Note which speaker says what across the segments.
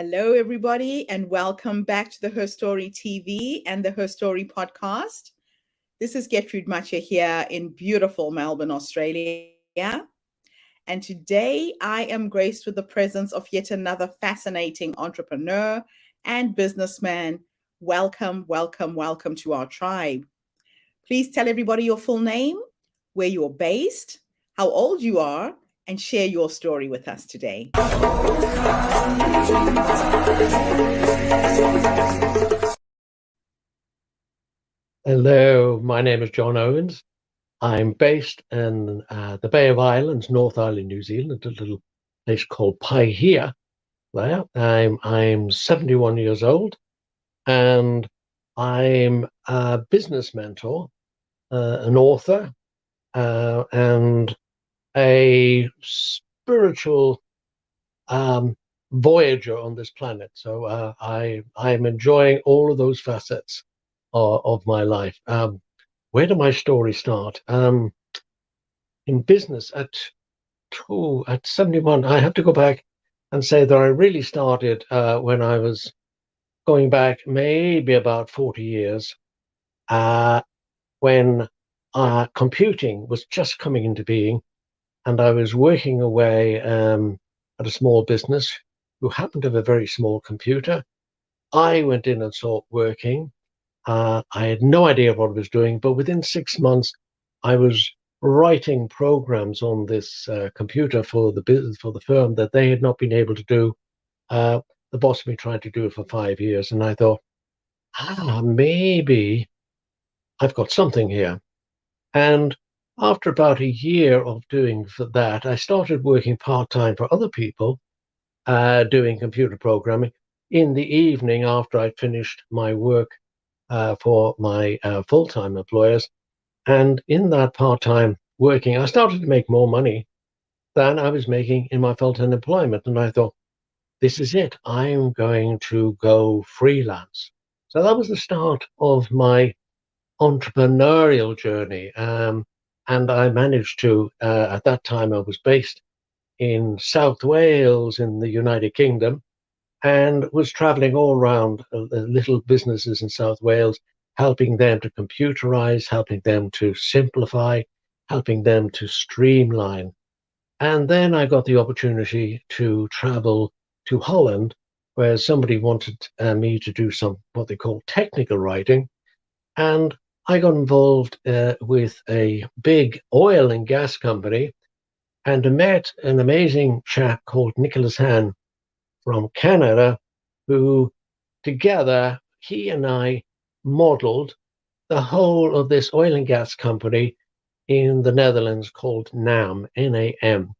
Speaker 1: Hello, everybody, and welcome back to the Her Story TV and the Her Story podcast. This is Gertrude Matcha here in beautiful Melbourne, Australia. And today I am graced with the presence of yet another fascinating entrepreneur and businessman. Welcome, welcome, welcome to our tribe. Please tell everybody your full name, where you're based, how old you are, and share your story with us today.
Speaker 2: Hello, my name is John Owens. I'm based in the Bay of Islands, North Island, New Zealand, a little place called Paihia. There, I'm 71 years old, and I'm a business mentor, an author, and a spiritual voyager on this planet. So I'm enjoying all of those facets of my life. Where did my story start? In business at 71, I have to go back and say that I really started when I was going back maybe about 40 years, when computing was just coming into being, and I was working away at a small business who happened to have a very small computer. I went in and saw it working. I had no idea what I was doing, but within 6 months, I was writing programs on this computer for the business, for the firm, that they had not been able to do. The boss had been trying to do it for 5 years, and I thought, maybe I've got something here. And after about a year of doing that, I started working part-time for other people, doing computer programming in the evening after I'd finished my work for my full-time employers. And in that part-time working, I started to make more money than I was making in my full-time employment. And I thought, this is it. I'm going to go freelance. So that was the start of my entrepreneurial journey. And I managed to, at that time, I was based in South Wales in the United Kingdom, and was traveling all around little businesses in South Wales, helping them to computerize, helping them to simplify, helping them to streamline. And then I got the opportunity to travel to Holland, where somebody wanted me to do some what they call technical writing. And I got involved with a big oil and gas company, and met an amazing chap called Nicholas Hahn from Canada, who together, he and I modeled the whole of this oil and gas company in the Netherlands called NAM, N-A-M.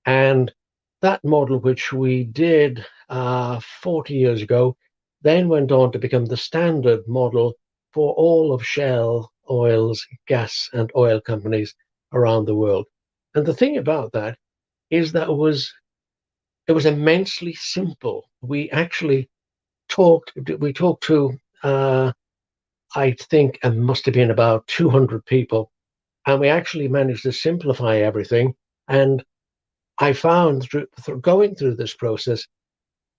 Speaker 2: And that model, which we did 40 years ago, then went on to become the standard model for all of Shell Oil's gas and oil companies around the world. And the thing about that is that it was immensely simple. We actually talked to, I think it must have been about 200 people, and we actually managed to simplify everything. And I found through going through this process,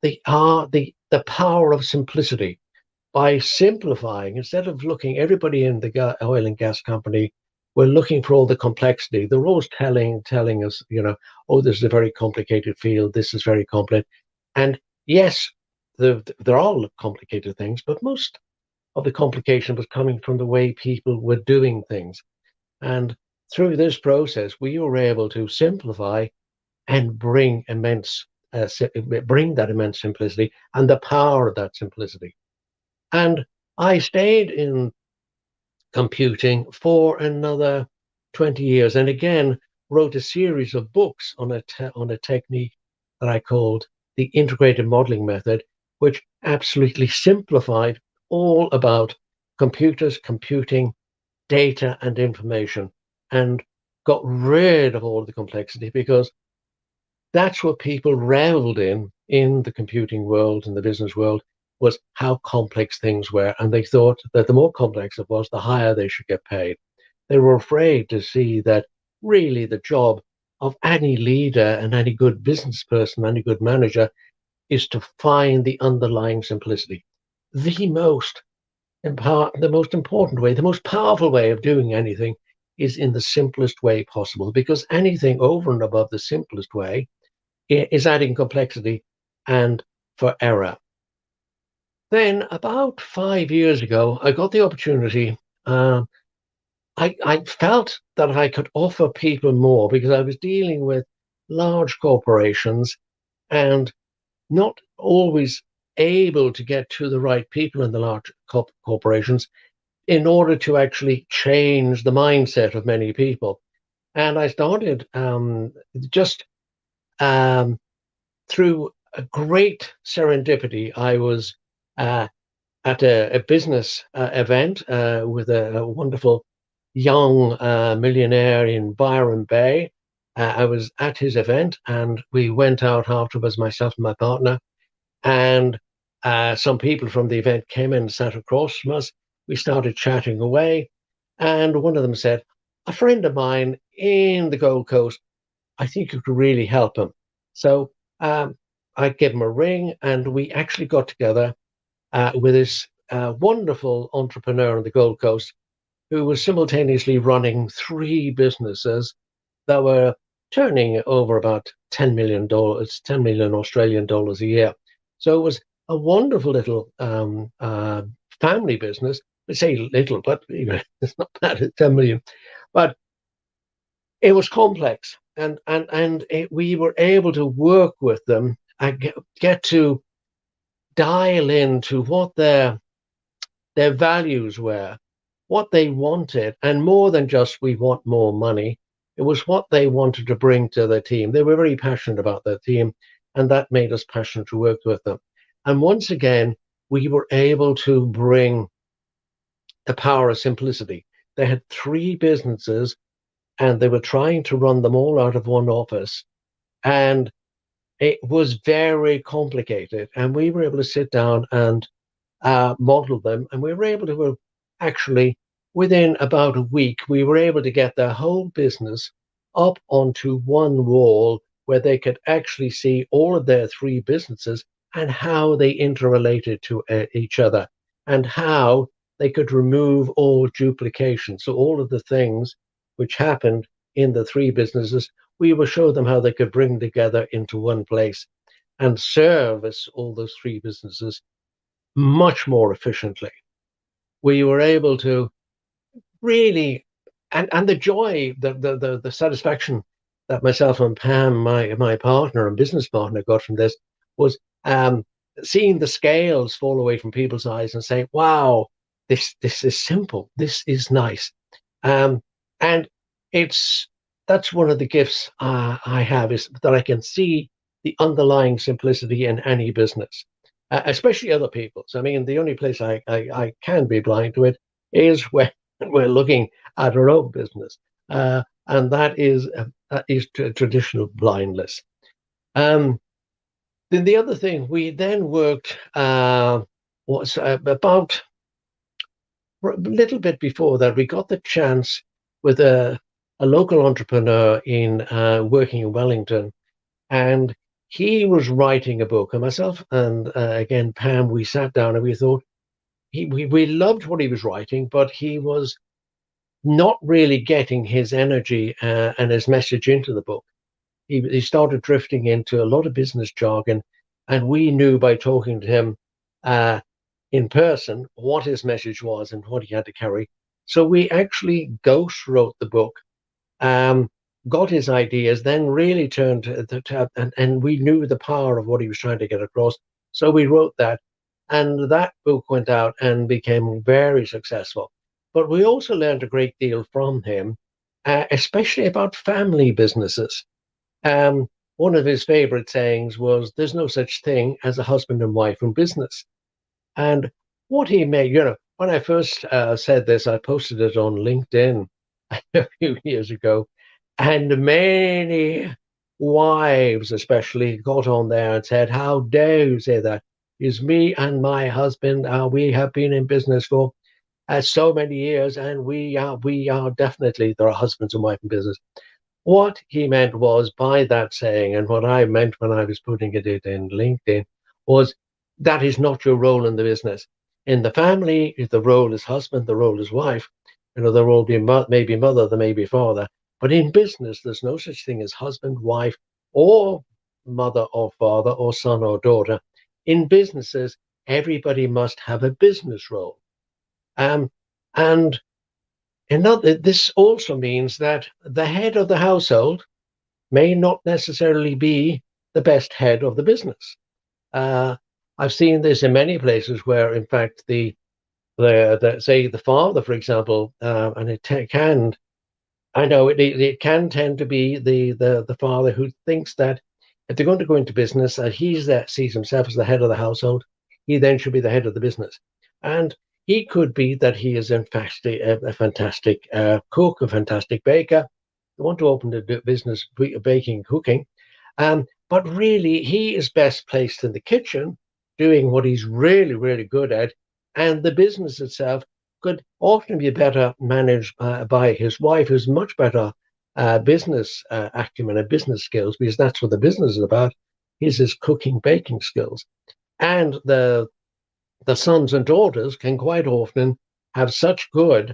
Speaker 2: the power of simplicity. By simplifying, instead of looking, everybody in the oil and gas company were looking for all the complexity. They're always telling us, oh, this is a very complicated field. This is very complex. And yes, there are complicated things, but most of the complication was coming from the way people were doing things. And through this process, we were able to simplify and bring that immense simplicity and the power of that simplicity. And I stayed in computing for another 20 years, and again wrote a series of books on a technique that I called the integrated modeling method, which absolutely simplified all about computers, computing, data, and information, and got rid of all the complexity, because that's what people reveled in the computing world and the business world, was how complex things were. And they thought that the more complex it was, the higher they should get paid. They were afraid to see that really the job of any leader and any good business person, any good manager, is to find the underlying simplicity. The most important way, the most powerful way of doing anything is in the simplest way possible, because anything over and above the simplest way is adding complexity and for error. Then about 5 years ago, I got the opportunity. I felt that I could offer people more because I was dealing with large corporations and not always able to get to the right people in the large corporations in order to actually change the mindset of many people. And I started just through a great serendipity. I was at a business event with a wonderful young millionaire in Byron Bay. I was at his event, and we went out afterwards, myself and my partner, and some people from the event came in and sat across from us. We started chatting away, and one of them said, "A friend of mine in the Gold Coast, I think you could really help him." So I gave him a ring, and we actually got together with this wonderful entrepreneur on the Gold Coast who was simultaneously running 3 businesses that were turning over about $10 million, 10 million Australian dollars a year. So it was a wonderful little family business. I say little, but it's not bad at 10 million. But it was complex, and we were able to work with them and get to dial into what their values were, what they wanted, and more than just we want more money. It was what they wanted to bring to their team. They were very passionate about their team, and that made us passionate to work with them. And once again, we were able to bring the power of simplicity. They had 3 businesses, and they were trying to run them all out of one office. And it was very complicated. And we were able to sit down and model them. And we were able to actually, within about a week, we were able to get their whole business up onto one wall where they could actually see all of their 3 businesses and how they interrelated to each other, and how they could remove all duplication. So all of the things which happened in the 3 businesses, we will show them how they could bring together into one place and service all those 3 businesses much more efficiently. We were able to really, and the joy, the satisfaction that myself and Pam, my partner and business partner, got from this was seeing the scales fall away from people's eyes and saying, "Wow, this is simple. This is nice." And that's one of the gifts I have, is that I can see the underlying simplicity in any business, especially other people's. I mean, the only place I can be blind to it is when we're looking at our own business, and that is traditional blindness. Then the other thing, we then worked was about a little bit before that, we got the chance with a local entrepreneur in working in Wellington, and he was writing a book. And myself and again Pam, we sat down and we thought we loved what he was writing, but he was not really getting his energy and his message into the book. He started drifting into a lot of business jargon, and we knew by talking to him in person what his message was and what he had to carry. So we actually ghost wrote the book, got his ideas, then really turned to and we knew the power of what he was trying to get across. So we wrote that, and that book went out and became very successful. But we also learned a great deal from him, especially about family businesses. One of his favorite sayings was, "There's no such thing as a husband and wife in business." And what he made, when I first said this, I posted it on LinkedIn a few years ago, and many wives especially got on there and said, "How dare you say that? Is me and my husband, we have been in business for so many years, and we are definitely, there are husbands and wife in business." What he meant was, by that saying, and what I meant when I was putting it in LinkedIn, was that is not your role in the business. In the family, the role is husband, the role is wife. The role may be mother, there may be father. But in business, there's no such thing as husband, wife, or mother or father, or son or daughter. In businesses, everybody must have a business role. And this also means that the head of the household may not necessarily be the best head of the business. I've seen this in many places where, in fact, say the father, for example, and it can tend to be the father who thinks that if they're going to go into business, sees himself as the head of the household, he then should be the head of the business. And he could be that he is in fact a fantastic cook, a fantastic baker. They want to open the business baking, cooking. But really, he is best placed in the kitchen, doing what he's really, really good at. And the business itself could often be better managed by his wife, who's much better business acumen and business skills, because that's what the business is about, is his cooking, baking skills. And the sons and daughters can quite often have such good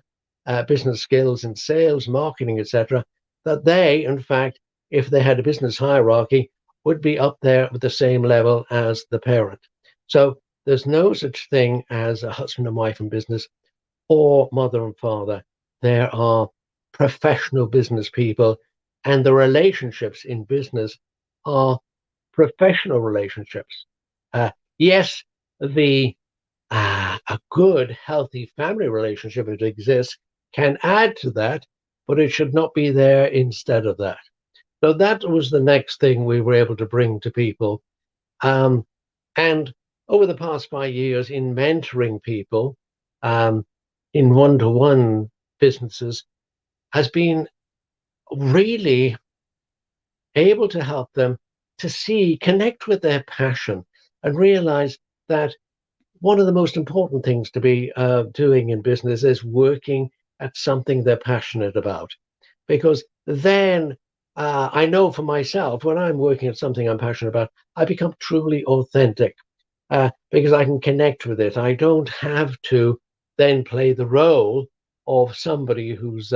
Speaker 2: business skills in sales, marketing, etc., that they, in fact, if they had a business hierarchy, would be up there at the same level as the parent. So there's no such thing as a husband and wife in business, or mother and father. There are professional business people, and the relationships in business are professional relationships. Yes, a good, healthy family relationship, if it exists, can add to that, but it should not be there instead of that. So that was the next thing we were able to bring to people. And over the past 5 years in mentoring people in one-to-one businesses has been really able to help them to connect with their passion and realize that one of the most important things to be doing in business is working at something they're passionate about. Because then I know for myself, when I'm working at something I'm passionate about, I become truly authentic because I can connect with it. I don't have to then play the role of somebody who's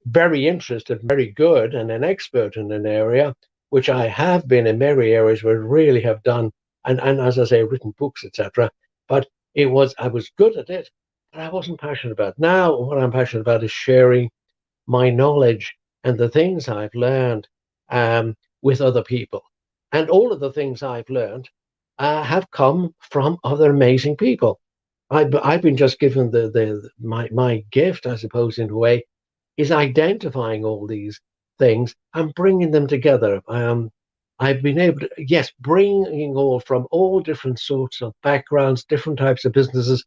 Speaker 2: very interested, very good, and an expert in an area, which I have been in many areas where I really have done, and as I say, written books, etc. But I was good at it, but I wasn't passionate about it. Now, what I'm passionate about is sharing my knowledge and the things I've learned with other people. And all of the things I've learned have come from other amazing people. I've been just given my gift, I suppose, in a way, is identifying all these things and bringing them together. I've been able to, yes, bringing all from all different sorts of backgrounds, different types of businesses,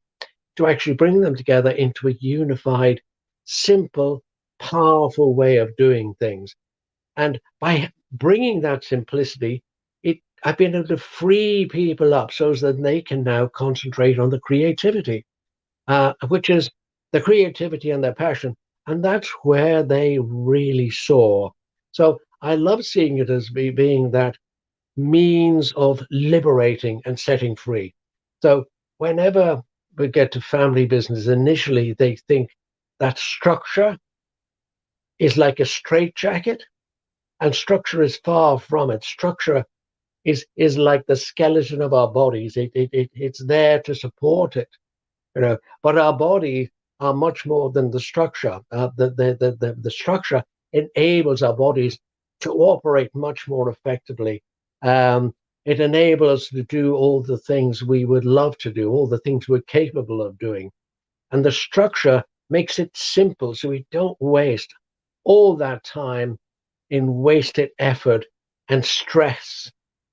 Speaker 2: to actually bring them together into a unified, simple, powerful way of doing things. And by bringing that simplicity, I've been able to free people up so that they can now concentrate on the creativity, which is the creativity and their passion. And that's where they really soar. So I love seeing it as being that means of liberating and setting free. So whenever we get to family business, initially they think that structure is like a straitjacket, and structure is far from it. Structure is like the skeleton of our bodies. It's there to support it, But our bodies are much more than the structure. The structure enables our bodies to operate much more effectively. It enables us to do all the things we would love to do, all the things we're capable of doing. And the structure makes it simple so we don't waste all that time in wasted effort and stress.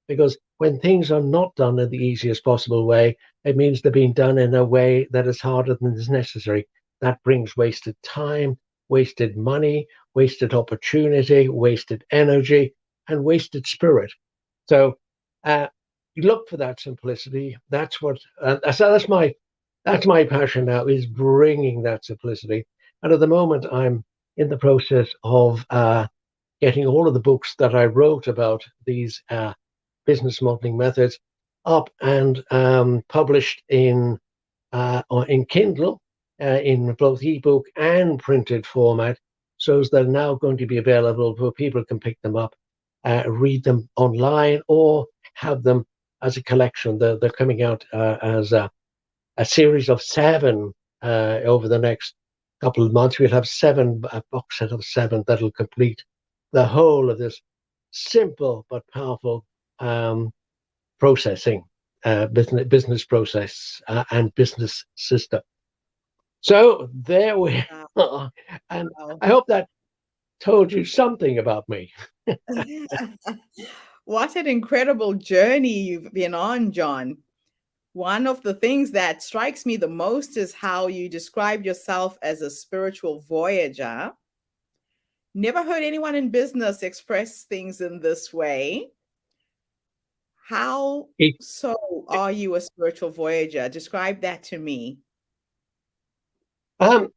Speaker 2: Because when things are not done in the easiest possible way, it means they're being done in a way that is harder than is necessary. That brings wasted time, wasted money, wasted opportunity, wasted energy, and wasted spirit. So you look for that simplicity. That's what. So that's my passion now, is bringing that simplicity. And at the moment, I'm in the process of getting all of the books that I wrote about these business modeling methods. up and published in Kindle, in both ebook and printed format. So they're now going to be available where people can pick them up, read them online, or have them as a collection. They're coming out as a series of 7 over the next couple of months. We'll have 7, a box set of 7 that'll complete the whole of this simple but powerful processing, business process and business system. So there we are. And I hope that told you something about me.
Speaker 1: What an incredible journey you've been on, John. One of the things that strikes me the most is how you describe yourself as a spiritual voyager. Never heard anyone in business express things in this way. How so are you a spiritual voyager? Describe that to me.
Speaker 2: I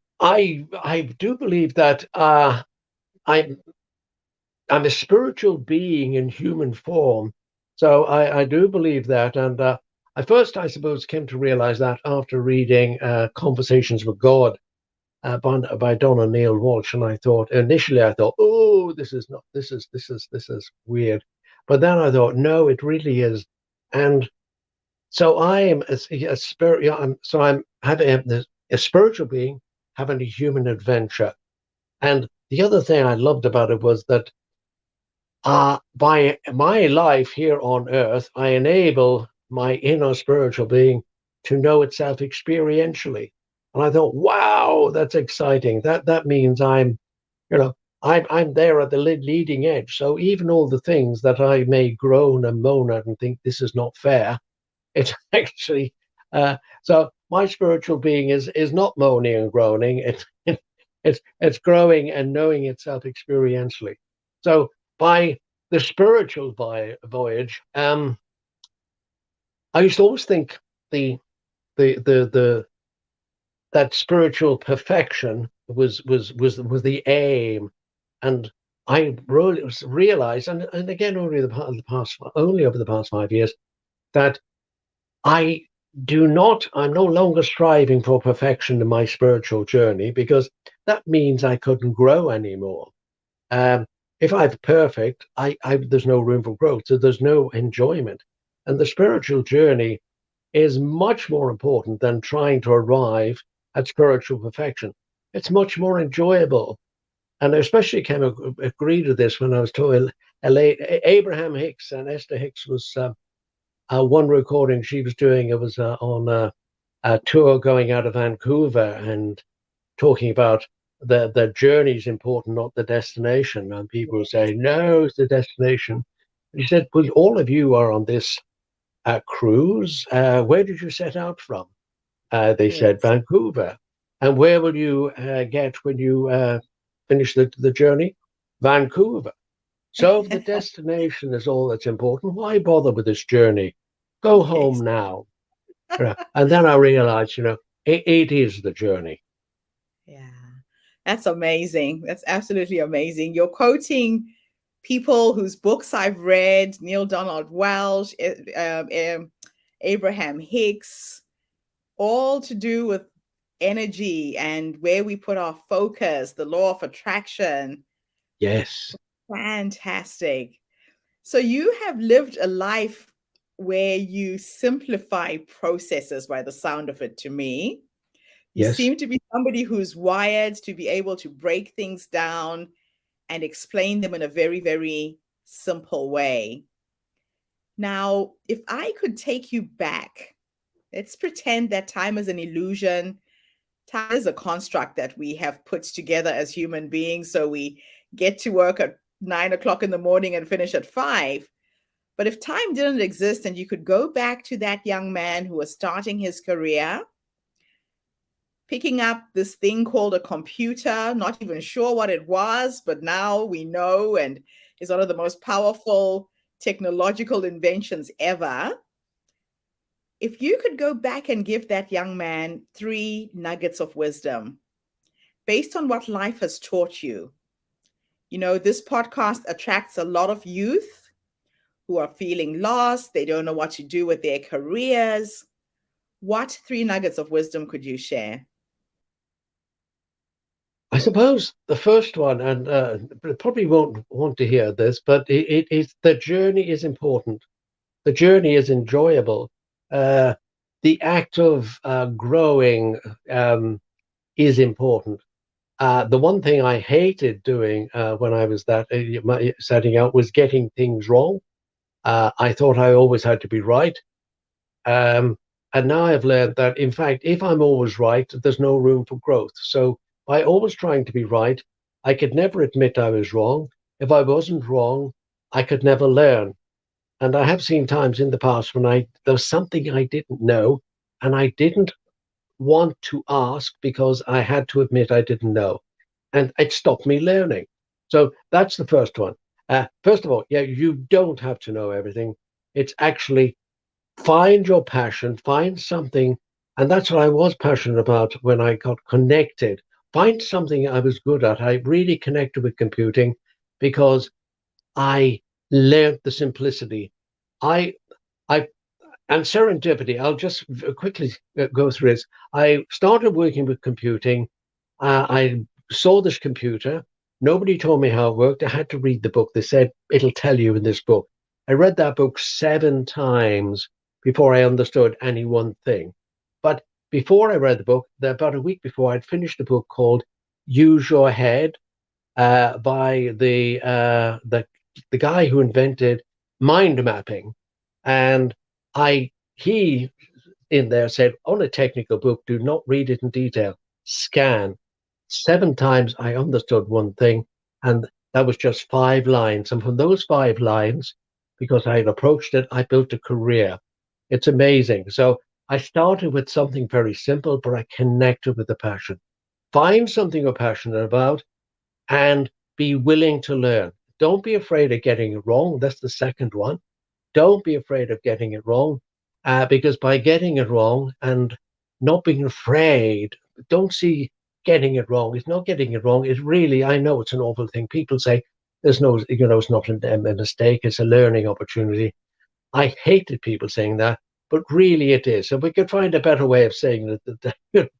Speaker 2: do believe that I'm a spiritual being in human form. So I do believe that. And I first, I suppose, came to realize that after reading Conversations with God by Donna Neale Walsh. And I thought, initially, oh, this is weird. But then I thought, no, it really is. And so I am a spirit. So I'm having a spiritual being having a human adventure. And the other thing I loved about it was that by my life here on earth, I enable my inner spiritual being to know itself experientially. And I thought, wow, that's exciting. That means I'm there at the leading edge. So even all the things that I may groan and moan at and think this is not fair, it's actually so my spiritual being is not moaning and groaning. It's growing and knowing itself experientially. So by the spiritual voyage, I used to always think the that spiritual perfection was the aim, and I realized, and again only over the past 5 years, that I'm no longer striving for perfection in my spiritual journey, because that means I couldn't grow anymore. If I'm perfect, there's no room for growth, so there's no enjoyment. And the spiritual journey is much more important than trying to arrive at spiritual perfection. It's much more enjoyable. And I especially came agree to this when I was told Abraham Hicks and Esther Hicks was one recording she was doing. It was on a tour going out of Vancouver and talking about the journey is important, not the destination. And people say, no, it's the destination. And he said, well, all of you are on this cruise. Where did you set out from? They said Vancouver. And where will you get when you finish the journey? Vancouver. So if the destination is all that's important, why bother with this journey? Go home now. And then I realized, it is the journey.
Speaker 1: Yeah, that's amazing. That's absolutely amazing. You're quoting people whose books I've read: Neil Donald Welsh, Abraham Hicks, all to do with energy and where we put our focus, the law of attraction.
Speaker 2: Yes.
Speaker 1: Fantastic. So you have lived a life where you simplify processes, by the sound of it to me. You seem to be somebody who's wired to be able to break things down and explain them in a very, very simple way. Now, if I could take you back, let's pretend that time is an illusion. Time is a construct that we have put together as human beings. So we get to work at 9 o'clock in the morning and finish at 5. But if time didn't exist and you could go back to that young man who was starting his career, picking up this thing called a computer, not even sure what it was, but now we know, and is one of the most powerful technological inventions ever. If you could go back and give that young man 3 nuggets of wisdom based on what life has taught you. This podcast attracts a lot of youth who are feeling lost, they don't know what to do with their careers, what 3 nuggets of wisdom could you share?
Speaker 2: I suppose the first one, and probably won't want to hear this, but it's the journey is important. The journey is enjoyable. Uh, the act of growing is important. The one thing I hated doing when I was setting out was getting things wrong. I thought I always had to be right. Um, and now I've learned that, in fact, if I'm always right, there's no room for growth. So by always trying to be right, I could never admit I was wrong. If I wasn't wrong, I could never learn. And I have seen times in the past when there was something I didn't know, and I didn't want to ask because I had to admit I didn't know, and it stopped me learning. So that's the first one. First of all, yeah, you don't have to know everything. It's actually find your passion, find something. And that's what I was passionate about when I got connected. Find something I was good at. I really connected with computing because I learned the simplicity. I, I, and serendipity. I'll just quickly go through this. I started working with computing. I saw this computer. Nobody told me how it worked. I had to read the book. They said, it'll tell you in this book. I read that book 7 times before I understood any one thing. But before I read the book, about a week before, I'd finished a book called Use Your Head by the guy who invented mind mapping. And he in there said, on a technical book, do not read it in detail, scan. 7 times I understood one thing, and that was just 5 lines. And from those 5 lines, because I had approached it, I built a career. It's amazing. So I started with something very simple, but I connected with the passion. Find something you're passionate about and be willing to learn. Don't be afraid of getting it wrong. That's the second one. Don't be afraid of getting it wrong, because by getting it wrong and not being afraid, don't see getting it wrong. It's not getting it wrong. It's really, I know it's an awful thing. People say there's no, it's not a mistake. It's a learning opportunity. I hated people saying that, but really it is. So we could find a better way of saying it.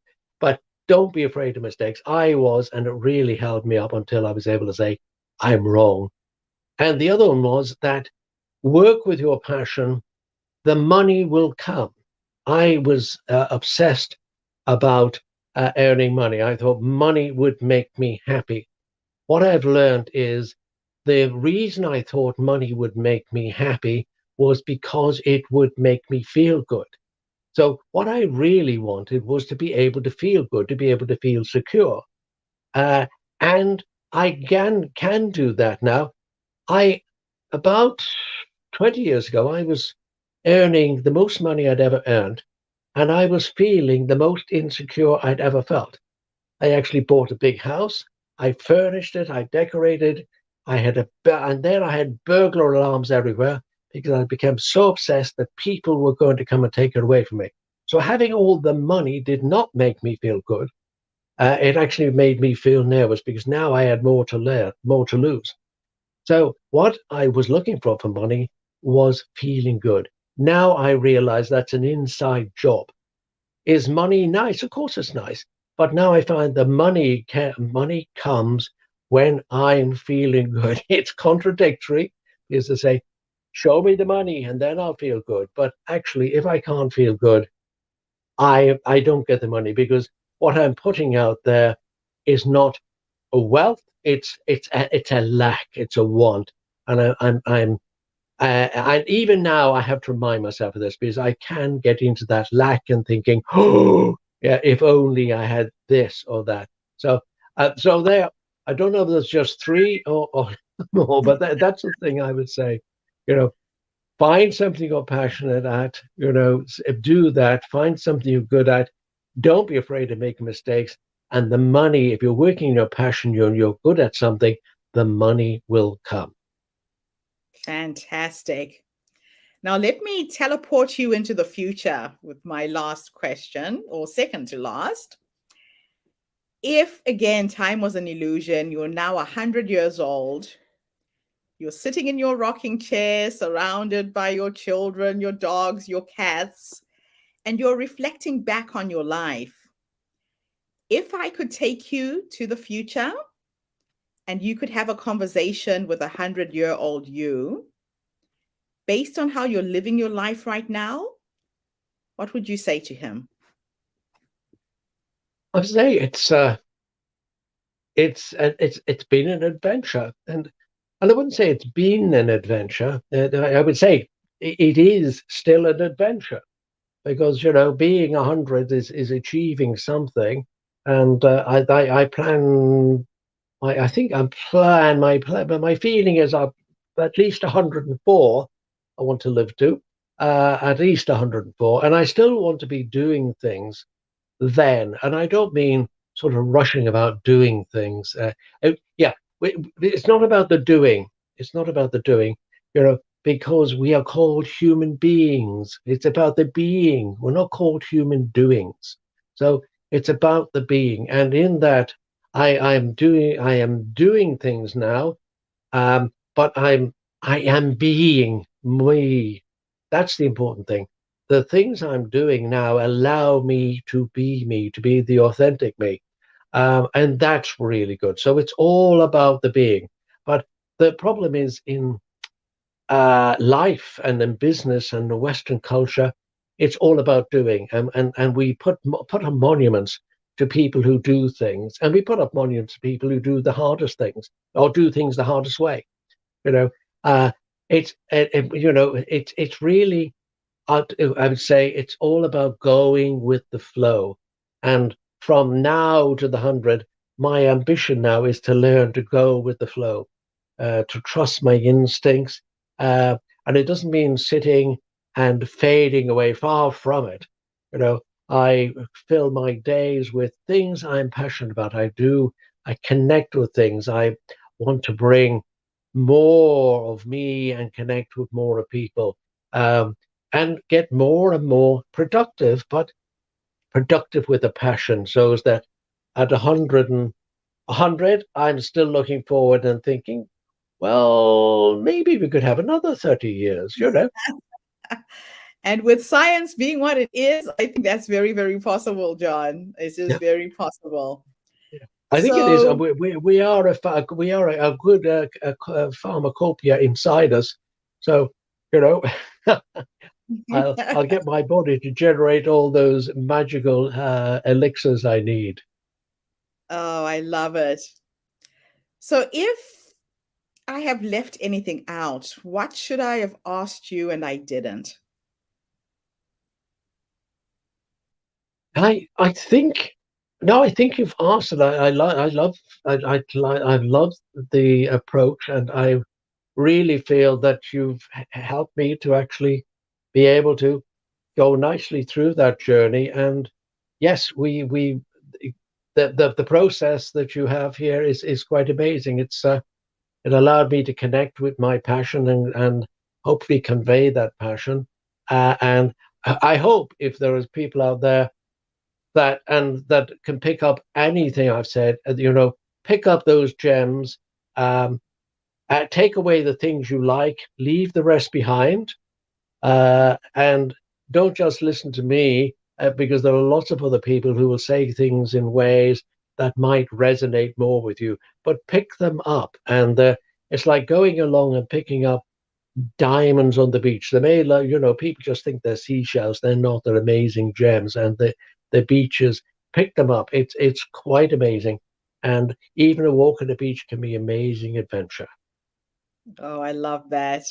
Speaker 2: But don't be afraid of mistakes. I was, and it really held me up until I was able to say, I'm wrong. And the other one was that work with your passion, the money will come. I was obsessed about earning money. I thought money would make me happy. What I've learned is the reason I thought money would make me happy was because it would make me feel good. So what I really wanted was to be able to feel good, to be able to feel secure. Uh, and I can do that now. About 20 years ago, I was earning the most money I'd ever earned, and I was feeling the most insecure I'd ever felt. I actually bought a big house. I furnished it. I decorated. And then I had burglar alarms everywhere because I became so obsessed that people were going to come and take it away from me. So having all the money did not make me feel good. It actually made me feel nervous because now I had more to learn, more to lose. So what I was looking for money was feeling good. Now I realize that's an inside job. Is money nice? Of course it's nice. But now I find the money comes when I'm feeling good. It's contradictory, is to say, show me the money and then I'll feel good. But actually, if I can't feel good, I don't get the money because what I'm putting out there is not a wealth. It's a lack. It's a want, and and even now I have to remind myself of this because I can get into that lack and thinking, oh, yeah, if only I had this or that. So there. I don't know if there's just 3 or more, but that's the thing I would say. You know, find something you're passionate at. Do that. Find something you're good at. Don't be afraid of making mistakes. And the money, if you're working in your passion, you're good at something, the money will come.
Speaker 1: Fantastic. Now, let me teleport you into the future with my last question, or second to last. If, again, time was an illusion, you're now 100 years old, You're sitting in your rocking chair, surrounded by your children, your dogs, your cats, and you're reflecting back on your life. If I could take you to the future and you could have a conversation with 100-year-old you, based on how you're living your life right now, what would you say to him?
Speaker 2: I would say it's been an adventure, and I wouldn't say it's been an adventure. I would say it is still an adventure, because being 100 is achieving something, and I plan. I think I plan but my feeling is I'm at least 104. I want to live to at least 104, and I still want to be doing things then. And I don't mean sort of rushing about doing things. Yeah, it's not about the doing. It's not about the doing, because we are called human beings. It's about the being. We're not called human doings. So it's about the being. And in that, I am doing things now, but I am being me. That's the important thing. The things I'm doing now allow me to be the authentic me, and that's really good. So it's all about the being. But the problem is in life and in business and the Western culture, it's all about doing, and we put up monuments to people who do things, and we put up monuments to people who do the hardest things or do things the hardest way. You know, uh, it's really, I would say it's all about going with the flow. And from now to the 100, my ambition now is to learn to go with the flow, to trust my instincts. Uh, and it doesn't mean sitting and fading away, far from it. You know, I fill my days with things I'm passionate about. I connect with things. I want to bring more of me and connect with more of people, and get more and more productive, but productive with a passion. So is that at 100, I'm still looking forward and thinking, well, maybe we could have another 30 years.
Speaker 1: And with science being what it is, I think that's very, very possible, John. It's just
Speaker 2: Yeah.
Speaker 1: very possible.
Speaker 2: Yeah. I think it is.
Speaker 1: So,
Speaker 2: We are a good pharmacopoeia inside us. So, you know, I'll get my body to generate all those magical elixirs I need.
Speaker 1: oh, I love it. So, if I have left anything out, what should I have asked you and I didn't?
Speaker 2: I think no, I think you've answered. I love the approach, and I really feel that you've helped me to actually be able to go nicely through that journey. And yes, we the process that you have here is quite amazing. It allowed me to connect with my passion and hopefully convey that passion. And I hope if there is people out there that can pick up anything I've said, pick up those gems, um, take away the things you like, leave the rest behind, and don't just listen to me, because there are lots of other people who will say things in ways that might resonate more with you. But pick them up, and it's like going along and picking up diamonds on the beach. They may, people just think they're seashells. They're not. They're amazing gems, and the beaches, pick them up. It's quite amazing, and even a walk on the beach can be amazing adventure.
Speaker 1: Oh, I love that.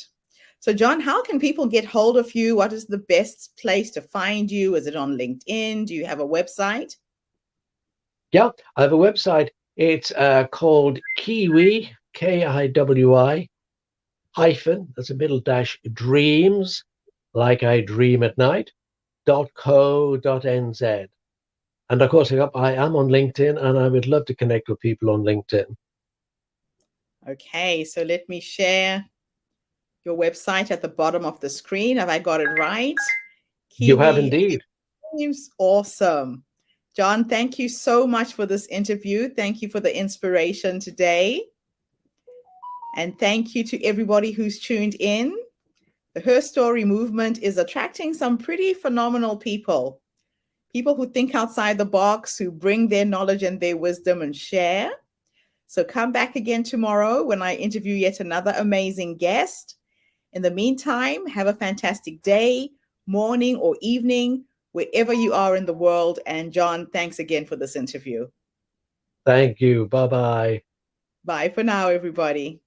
Speaker 1: So, John, how can people get hold of you? What is the best place to find you? Is it on LinkedIn? Do you have a website?
Speaker 2: Yeah, I have a website. It's called Kiwi, KIWI hyphen, that's a middle dash, dreams, like I dream at night, .co.nz. And of course, I am on LinkedIn, and I would love to connect with people on LinkedIn.
Speaker 1: Okay, so let me share your website at the bottom of the screen. Have I got it right?
Speaker 2: You have
Speaker 1: Kiwi
Speaker 2: indeed.
Speaker 1: Dreams. Awesome. John, thank you so much for this interview. Thank you for the inspiration today. And thank you to everybody who's tuned in. The Her Story movement is attracting some pretty phenomenal people who think outside the box, who bring their knowledge and their wisdom and share. So come back again tomorrow when I interview yet another amazing guest. In the meantime, have a fantastic day, morning, or evening, wherever you are in the world. And John, thanks again for this interview.
Speaker 2: Thank you. Bye-bye.
Speaker 1: Bye for now, everybody.